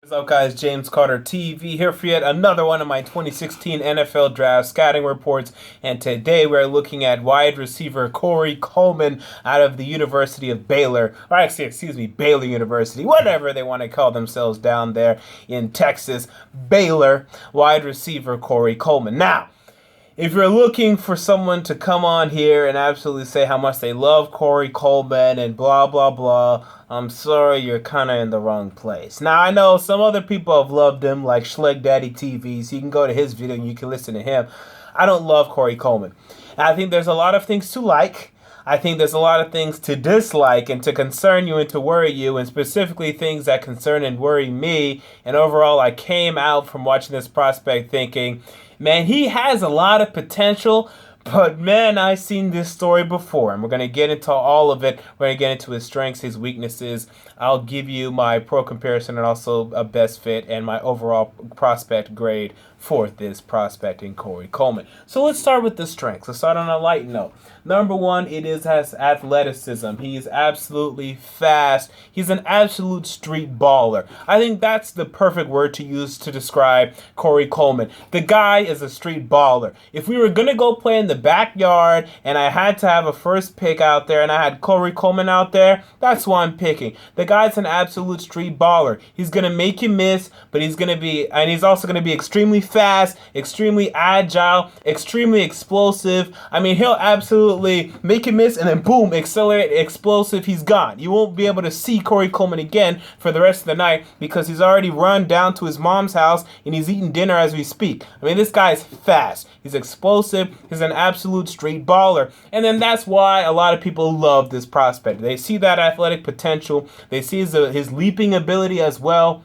What's up, guys? James Carter TV here for yet another one of my 2016 NFL Draft scouting reports. And today we're looking at wide receiver Corey Coleman out of the University of Baylor. Or actually, excuse me, Baylor University, whatever they want to call themselves down there in Texas. Baylor wide receiver Corey Coleman. Now, if you're looking for someone to come on here and absolutely say how much they love Corey Coleman and blah, blah, blah, I'm sorry, you're kind of in the wrong place. Now, I know some other people have loved him, like Schleg Daddy TV, so you can go to his video and you can listen to him. I don't love Corey Coleman. I think there's a lot of things to like. I think there's a lot of things to dislike and to concern you and to worry you, and specifically things that concern and worry me. And overall, I came out from watching this prospect thinking, man, he has a lot of potential, but man, I've seen this story before, and we're going to get into all of it. We're going to get into his strengths, his weaknesses. I'll give you my pro comparison and also a best fit and my overall prospect grade for this prospect in Corey Coleman. So let's start with the strengths. Let's start on a light note. Number one, it is his athleticism. He is absolutely fast. He's an absolute street baller. I think that's the perfect word to use to describe Corey Coleman. The guy is a street baller. If we were going to go play in the backyard and I had to have a first pick out there and I had Corey Coleman out there, that's who I'm picking. The guy's an absolute street baller. He's going to make you miss, but he's also going to be extremely fast, extremely agile, extremely explosive. I mean, he'll absolutely make you miss and then boom, accelerate, explosive, he's gone. You won't be able to see Corey Coleman again for the rest of the night because he's already run down to his mom's house and he's eating dinner as we speak. I mean, this guy's fast. He's explosive. He's an absolute street baller. And then that's why a lot of people love this prospect. They see that athletic potential. They see his leaping ability as well.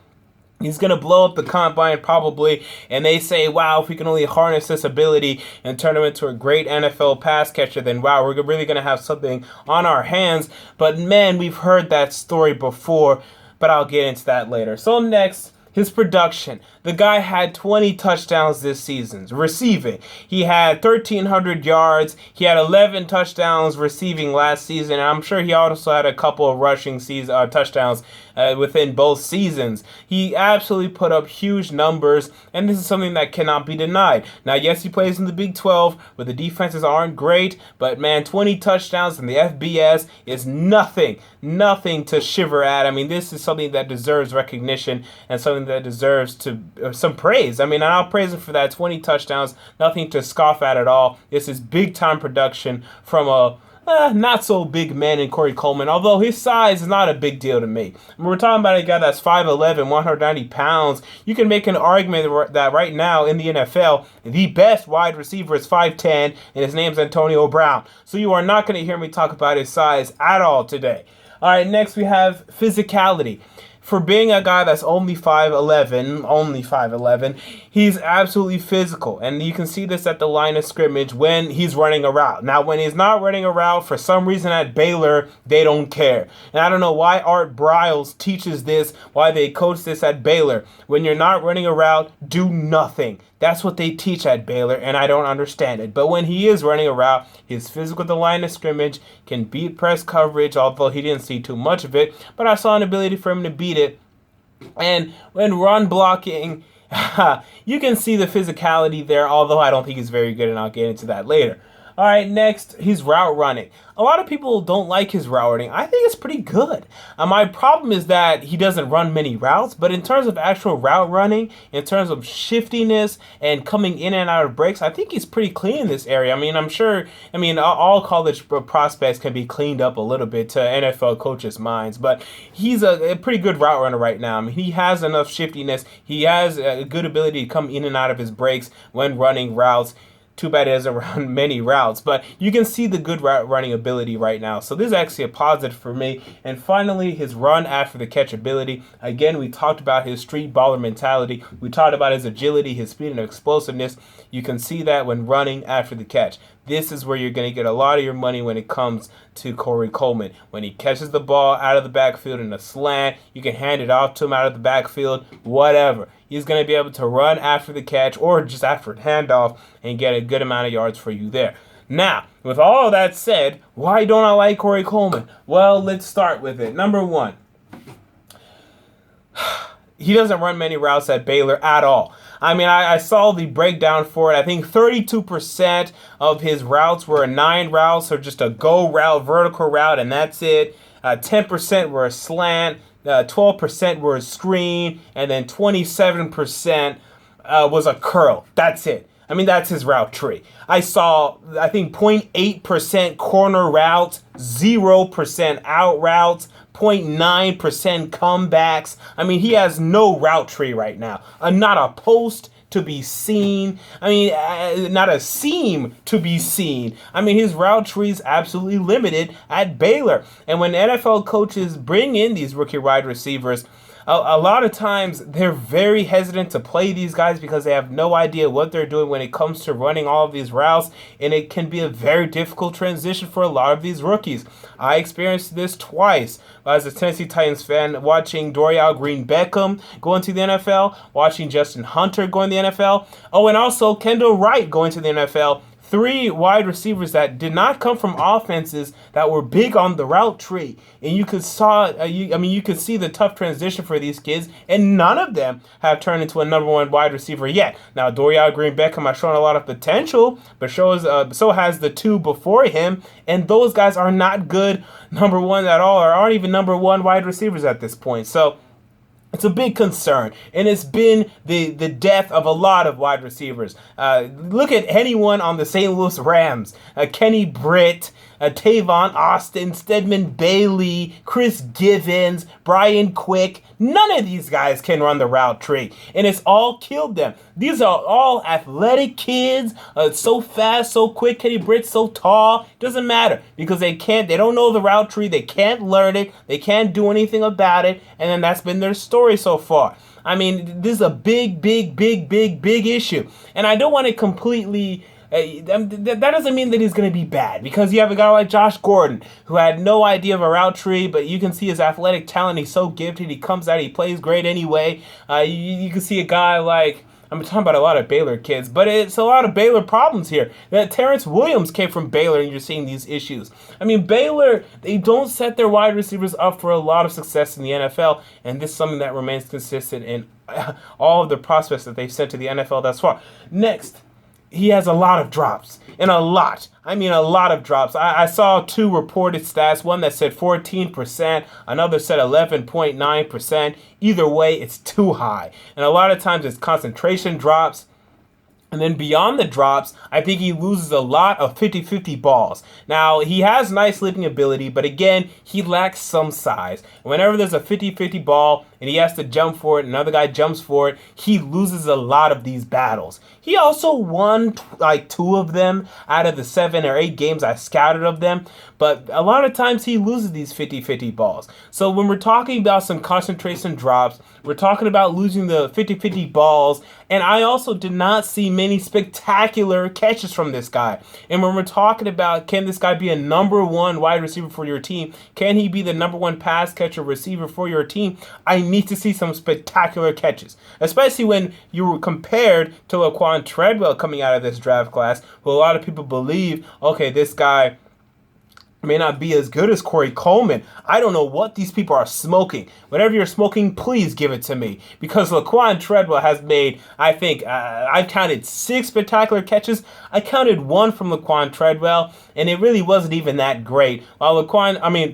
He's going to blow up the combine probably, and they say, wow, if we can only harness this ability and turn him into a great NFL pass catcher, then wow, we're really going to have something on our hands. But man, we've heard that story before, but I'll get into that later. So next, his production. The guy had 20 touchdowns this season, receiving. He had 1,300 yards. He had 11 touchdowns receiving last season. And I'm sure he also had a couple of rushing touchdowns within both seasons. He absolutely put up huge numbers, and this is something that cannot be denied. Now, yes, he plays in the Big 12, where the defenses aren't great, but man, 20 touchdowns in the FBS is nothing to shiver at. I mean, this is something that deserves recognition and something that deserves some praise. I mean, I'll praise him for that. 20 touchdowns, nothing to scoff at all. This is big-time production from a not so big man in Corey Coleman, although his size is not a big deal to me. We're talking about a guy that's 5'11", 190 pounds. You can make an argument that right now in the NFL, the best wide receiver is 5'10", and his name's Antonio Brown. So you are not going to hear me talk about his size at all today. All right, next we have physicality. For being a guy that's only 5'11", he's absolutely physical. And you can see this at the line of scrimmage when he's running a route. Now, when he's not running a route, for some reason at Baylor, they don't care. And I don't know why Art Briles teaches this, why they coach this at Baylor. When you're not running a route, do nothing. That's what they teach at Baylor, and I don't understand it. But when he is running a route, he's physical at the line of scrimmage, can beat press coverage, although he didn't see too much of it. But I saw an ability for him to beat it. And when run blocking, you can see the physicality there, although I don't think he's very good, and I'll get into that later. All right, next, his route running. A lot of people don't like his route running. I think it's pretty good. My problem is that he doesn't run many routes, but in terms of actual route running, in terms of shiftiness and coming in and out of breaks, I think he's pretty clean in this area. I mean, all college prospects can be cleaned up a little bit to NFL coaches' minds, but he's a pretty good route runner right now. I mean, he has enough shiftiness. He has a good ability to come in and out of his breaks when running routes. Too bad it doesn't run many routes, but you can see the good route running ability right now. So this is actually a positive for me. And finally, his run after the catch ability. Again, we talked about his street baller mentality. We talked about his agility, his speed, and explosiveness. You can see that when running after the catch. This is where you're going to get a lot of your money when it comes to Corey Coleman. When he catches the ball out of the backfield in a slant, you can hand it off to him out of the backfield, whatever. He's going to be able to run after the catch or just after a handoff and get a good amount of yards for you there. Now, with all of that said, why don't I like Corey Coleman? Well, let's start with it. Number one, he doesn't run many routes at Baylor at all. I mean, I saw the breakdown for it. I think 32% of his routes were 9 routes or just a go route, vertical route, and that's it. 10% were a slant, 12% were a screen, and then 27% was a curl. That's it. I mean, that's his route tree. I saw, I think, 0.8% corner routes, 0% out routes, 0.9% comebacks. I mean, he has no route tree right now. Not a post to be seen. I mean, not a seam to be seen. I mean, his route tree is absolutely limited at Baylor. And when NFL coaches bring in these rookie wide receivers, a lot of times they're very hesitant to play these guys because they have no idea what they're doing when it comes to running all of these routes, and it can be a very difficult transition for a lot of these rookies. I experienced this twice as a Tennessee Titans fan, watching Dorial Green-Beckham go into the NFL, watching Justin Hunter go in the NFL, and also Kendall Wright going to the NFL. 3 wide receivers that did not come from offenses that were big on the route tree, and you could see the tough transition for these kids, and none of them have turned into a number 1 wide receiver yet. Now, Dorial Green-Beckham has shown a lot of potential, but so has the 2 before him, and those guys are not good number 1 at all, or aren't even number 1 wide receivers at this point. So it's a big concern, and it's been the death of a lot of wide receivers. Look at anyone on the St. Louis Rams. Kenny Britt, Tavon Austin, Stedman Bailey, Chris Givens, Brian Quick. None of these guys can run the route tree, and it's all killed them. These are all athletic kids, so fast, so quick. Kenny Britt so tall. Doesn't matter because they don't know the route tree. They can't learn it. They can't do anything about it, and then that's been their story so far. I mean, this is a big issue, and I don't want to completely. That doesn't mean that he's going to be bad, because you have a guy like Josh Gordon who had no idea of a route tree, but you can see his athletic talent. He's so gifted. He comes out. He plays great anyway. You can see a guy like, I'm talking about a lot of Baylor kids, but it's a lot of Baylor problems here. That Terrence Williams came from Baylor, and you're seeing these issues. I mean, Baylor, they don't set their wide receivers up for a lot of success in the NFL, and this is something that remains consistent in all of the prospects that they've sent to the NFL thus far. Next, he has a lot of drops, and a lot of drops. I saw 2 reported stats, one that said 14%, another said 11.9%. Either way, it's too high. And a lot of times it's concentration drops. And then beyond the drops, I think he loses a lot of 50-50 balls. Now, he has nice leaping ability, but again, he lacks some size. Whenever there's a 50-50 ball and he has to jump for it, another guy jumps for it, he loses a lot of these battles. He also won like 2 of them out of the 7 or 8 games I scouted of them, but a lot of times he loses these 50-50 balls. So when we're talking about some concentration drops, we're talking about losing the 50-50 balls, and I also did not see many spectacular catches from this guy. And when we're talking about, can this guy be a number 1 wide receiver for your team? Can he be the number 1 pass catcher receiver for your team? I need to see some spectacular catches, especially when you were compared to Laquan Treadwell coming out of this draft class, who a lot of people believe, okay, this guy may not be as good as Corey Coleman. I don't know what these people are smoking. Whatever you're smoking, please give it to me. Because Laquan Treadwell has made, I think, I've counted 6 spectacular catches. I counted 1 from Laquan Treadwell, and it really wasn't even that great. While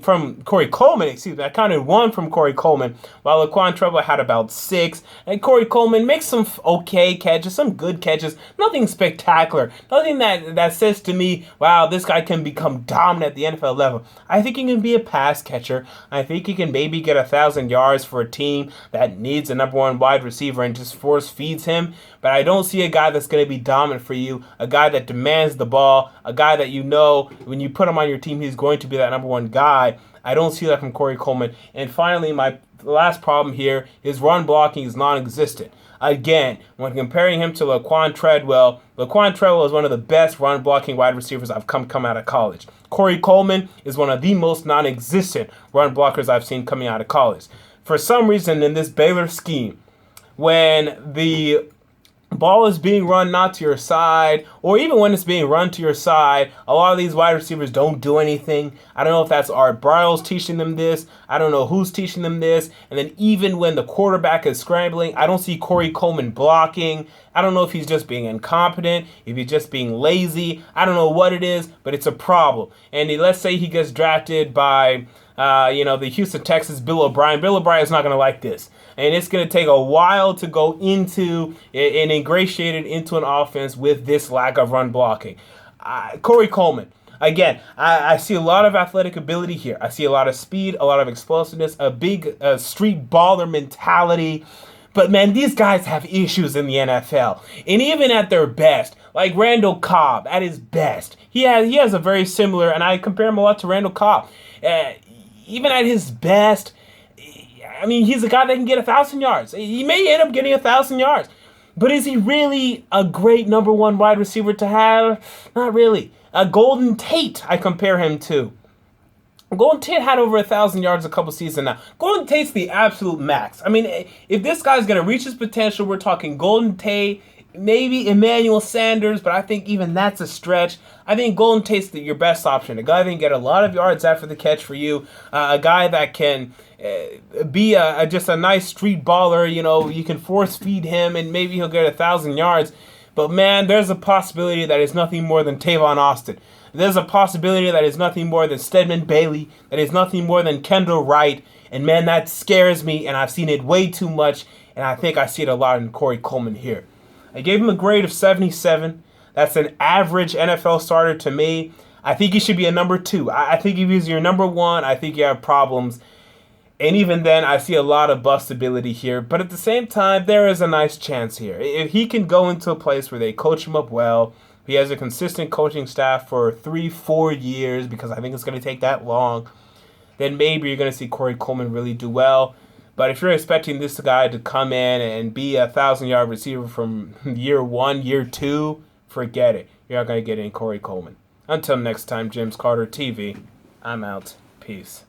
from Corey Coleman, I counted 1 from Corey Coleman, while Laquan Treadwell had about 6. And Corey Coleman makes some okay catches, some good catches, nothing spectacular, nothing that says to me, wow, this guy can become dominant at the NFL level. I think he can be a pass catcher. I think he can maybe get 1,000 yards for a team that needs a number 1 wide receiver and just force feeds him. But I don't see a guy that's going to be dominant for you, a guy that demands the ball, a guy that you know when you put him on your team, he's going to be that number 1 guy. I don't see that from Corey Coleman. And finally, my last problem here is run blocking is non-existent. Again, when comparing him to Laquan Treadwell is one of the best run blocking wide receivers I've come out of college. Corey Coleman is one of the most non-existent run blockers I've seen coming out of college. For some reason in this Baylor scheme, when the ball is being run not to your side, or even when it's being run to your side, a lot of these wide receivers don't do anything. I don't know if that's Art Briles teaching them this. I don't know who's teaching them this. And then even when the quarterback is scrambling, I don't see Corey Coleman blocking. I don't know if he's just being incompetent, if he's just being lazy. I don't know what it is, but it's a problem. And let's say he gets drafted by, the Houston Texans, Bill O'Brien. Bill O'Brien is not going to like this. And it's going to take a while to go into and ingratiate it into an offense with this lack of run blocking. Corey Coleman. Again, I see a lot of athletic ability here. I see a lot of speed, a lot of explosiveness, a big street baller mentality. But, man, these guys have issues in the NFL. And even at their best, like Randall Cobb at his best, he has a very similar, and I compare him a lot to Randall Cobb. Even at his best, I mean, he's a guy that can get 1,000 yards. He may end up getting 1,000 yards. But is he really a great number one wide receiver to have? Not really. Golden Tate, I compare him to. Golden Tate had over 1,000 yards a couple seasons now. Golden Tate's the absolute max. I mean, if this guy's going to reach his potential, we're talking Golden Tate, maybe Emmanuel Sanders, but I think even that's a stretch. I think Golden Tate's your best option. A guy that can get a lot of yards after the catch for you. A guy that can be just a nice street baller. You can force feed him and maybe he'll get 1,000 yards. But, man, there's a possibility that it's nothing more than Tavon Austin. There's a possibility that is nothing more than Stedman Bailey, that is nothing more than Kendall Wright, and man, that scares me, and I've seen it way too much, and I think I see it a lot in Corey Coleman here. I gave him a grade of 77. That's an average NFL starter to me. I think he should be a number 2. I think if he's your number 1, I think you have problems. And even then, I see a lot of bustability here. But at the same time, there is a nice chance here. If he can go into a place where they coach him up well, he has a consistent coaching staff for 3-4 years, because I think it's going to take that long, then maybe you're going to see Corey Coleman really do well. But if you're expecting this guy to come in and be a 1,000-yard receiver from year 1, year 2, forget it. You're not going to get any Corey Coleman. Until next time, James Carter TV, I'm out. Peace.